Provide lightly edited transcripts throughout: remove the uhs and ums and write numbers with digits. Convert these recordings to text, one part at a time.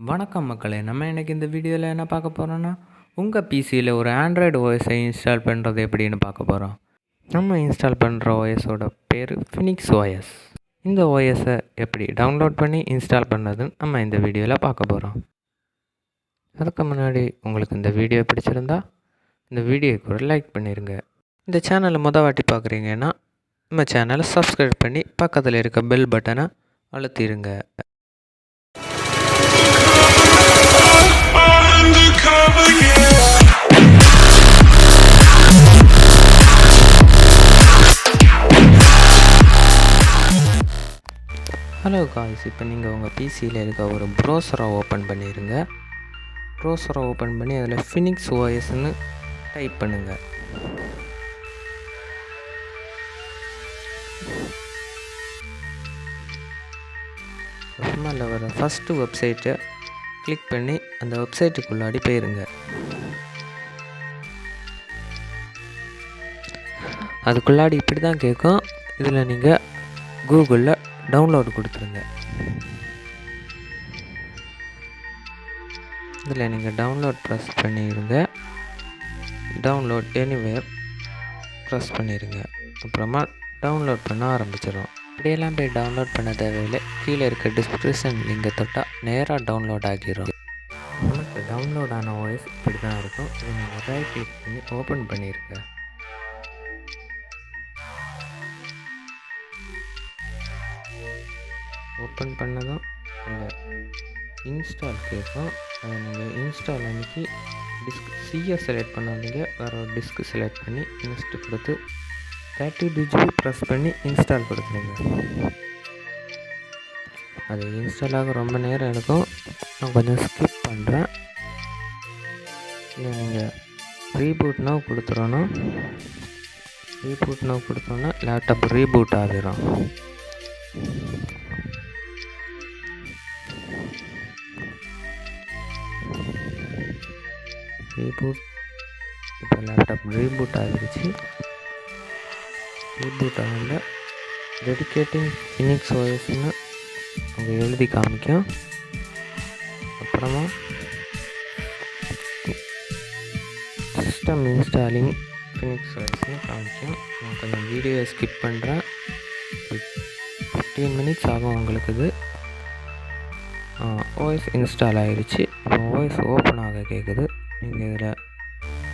வணக்கம் மக்களே, நம்ம இன்றைக்கி இந்த வீடியோவில் என்ன பார்க்க போகிறோன்னா, உங்கள் பிசியில் ஒரு ஆண்ட்ராய்டு ஓஎஸை இன்ஸ்டால் பண்ணுறது எப்படின்னு பார்க்க போகிறோம். நம்ம இன்ஸ்டால் பண்ணுற ஓஎஸோட பேர் ஃபினிக்ஸ் ஓஎஸ். இந்த ஓஎஸை எப்படி டவுன்லோட் பண்ணி இன்ஸ்டால் பண்ணுறதுன்னு நம்ம இந்த வீடியோவில் பார்க்க போகிறோம். அதுக்கு முன்னாடி உங்களுக்கு இந்த வீடியோ பிடிச்சிருந்தா இந்த வீடியோக்கு ஒரு லைக் பண்ணிடுங்க. இந்த சேனலை வாட்டி பார்க்குறீங்கன்னா நம்ம சேனலை சப்ஸ்கிரைப் பண்ணி பக்கத்தில் இருக்க பெல் பட்டனை அழுத்திடுங்க. ஹலோ காய்ஸ், இப்போ நீங்கள் உங்கள் பிசியில் இருக்க ஒரு ப்ரௌசரை ஓப்பன் பண்ணிடுங்க. ப்ரௌசரை ஓப்பன் பண்ணி அதில் ஃபினிக்ஸ் ஓஎஸ்ன்னு டைப் பண்ணுங்கள். அதில் வர ஃபஸ்ட்டு வெப்சைட்டை கிளிக் பண்ணி அந்த வெப்சைட்டுக்குள்ளாடி போயிருங்க. அதுக்குள்ளாடி இப்படி தான் கேட்கும். இதில் நீங்கள் கூகுளில் டவுன்லோடு கொடுத்துருங்க. இதில் நீங்கள் டவுன்லோட் ப்ரெஸ் பண்ணிடுங்க. டவுன்லோட் எனிவேர் ப்ரெஸ் பண்ணிடுங்க. அப்புறமா டவுன்லோட் பண்ண ஆரம்பிச்சிடும். இப்படியெல்லாம் போய் டவுன்லோட் பண்ண தேவையில்லை. கீழே இருக்க டிஸ்கிரிப்ஷன் லிங்கை தொட்டால் நேராக டவுன்லோட் ஆகிடும். நமக்கு டவுன்லோட் ஆன ஓஎஸ் இப்படி தான் இருக்கும். இதை நீங்கள் ரைட் கிளிக் பண்ணி ஓப்பன் பண்ணிடுங்க. ஓப்பன் பண்ணதும் இந்த இன்ஸ்டால் கேட்கும். அதை நீங்கள் இன்ஸ்டால் அன்றைக்கி டிஸ்க் சியை செலக்ட் பண்ணாதீங்க, வேறு ஒரு டிஸ்க்கு செலக்ட் பண்ணி நெக்ஸ்ட் கொடுத்து 32 GB ப்ரெஸ் பண்ணி இன்ஸ்டால் கொடுத்துருங்க. அது இன்ஸ்டால் ஆக ரொம்ப நேரம் எடுக்கும். நான் கொஞ்சம் ஸ்கிப் பண்ணுறேன். இல்லை நீங்கள் ரீபூட் நவ் கொடுத்துடணும். ரீபூட் நவ் கொடுத்தோன்னா லேப்டாப் ரீபூட் ஆகிடும். ரீபூட் இப்போ லேப்டாப் ரீபூட் ஆகிடுச்சு. ரீபூட் ஆகல டெடிகேட்டிங் ஃபினிக்ஸ் ஓஎஸ்ன்னு அங்கே எழுதி காமிக்கும். அப்புறமா சிஸ்டம் இன்ஸ்டாலிங் ஃபினிக்ஸ் ஓஎஸ்ன்னு காமிக்கும். நான் கொஞ்சம் வீடியோவை ஸ்கிப் பண்ணுறேன். 15 மினிட்ஸ் ஆகும் உங்களுக்கு. இது ஓஎஸ் இன்ஸ்டால் ஆகிடுச்சு. இப்போ ஓஎஸ் ஓப்பன் ஆக கேட்குது. நீங்கள் இதில்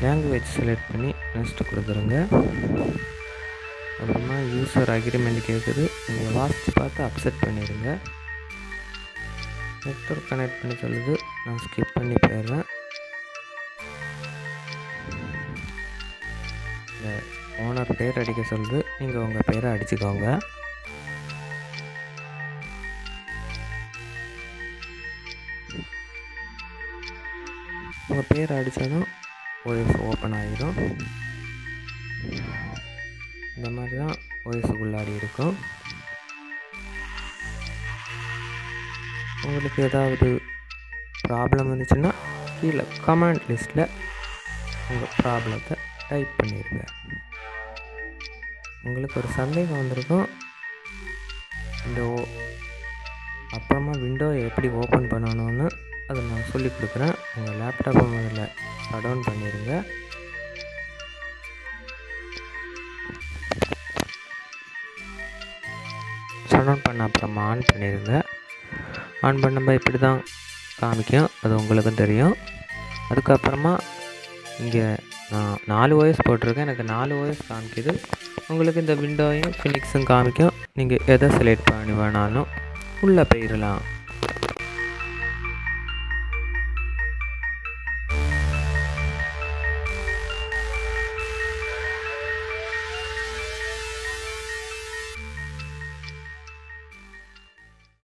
லாங்குவேஜ் செலக்ட் பண்ணி நெக்ஸ்ட்டு கொடுத்துருங்க. அப்புறமா யூசர் அக்ரிமெண்ட் கேட்குது. நீங்கள் வாசித்து பார்த்து அக்செப்ட் பண்ணிடுங்க. நெட்வொர்க் கனெக்ட் பண்ணி சொல்லுது. நான் ஸ்கிப் பண்ணி போயிடுறேன். இந்த ஓனர் பேர் அடிக்க சொல்லுது. நீங்கள் உங்கள் பேரை அடிச்சுக்கோங்க. உங்கள் பேர் அடித்ததும் ஓஎஸ் ஓப்பன் ஆகிடும். இந்த மாதிரி தான் ஓஎஸுக்குள்ளாடி இருக்கும். உங்களுக்கு ஏதாவது ப்ராப்ளம் இருந்துச்சுன்னா கீழே கமெண்ட் லிஸ்ட்டில் உங்கள் ப்ராப்ளத்தை டைப் பண்ணிடுங்க. உங்களுக்கு ஒரு சந்தேகம் வந்திருக்கும். இந்த அப்புறமா விண்டோவை எப்படி ஓப்பன் பண்ணணும்னு அதை நான் சொல்லி கொடுக்குறேன். உங்கள் லேப்டாப்பை முதல்ல ஷட் டவுன் பண்ணிடுங்க. ஷட் டவுன் பண்ண அப்புறமா ஆன் பண்ணிடுங்க. ஆன் பண்ணும்போது இப்படி தான் காமிக்கும். அது உங்களுக்கும் தெரியும். அதுக்கப்புறமா இங்கே நான் 4 ஓஎஸ் போட்டிருக்கேன். எனக்கு 4 ஓஎஸ் காமிக்குது. உங்களுக்கு இந்த விண்டோவையும் ஃபினிக்ஸும் காமிக்கும். நீங்கள் எதை செலக்ட் பண்ணி வேணாலும் உள்ளே போயிடலாம்.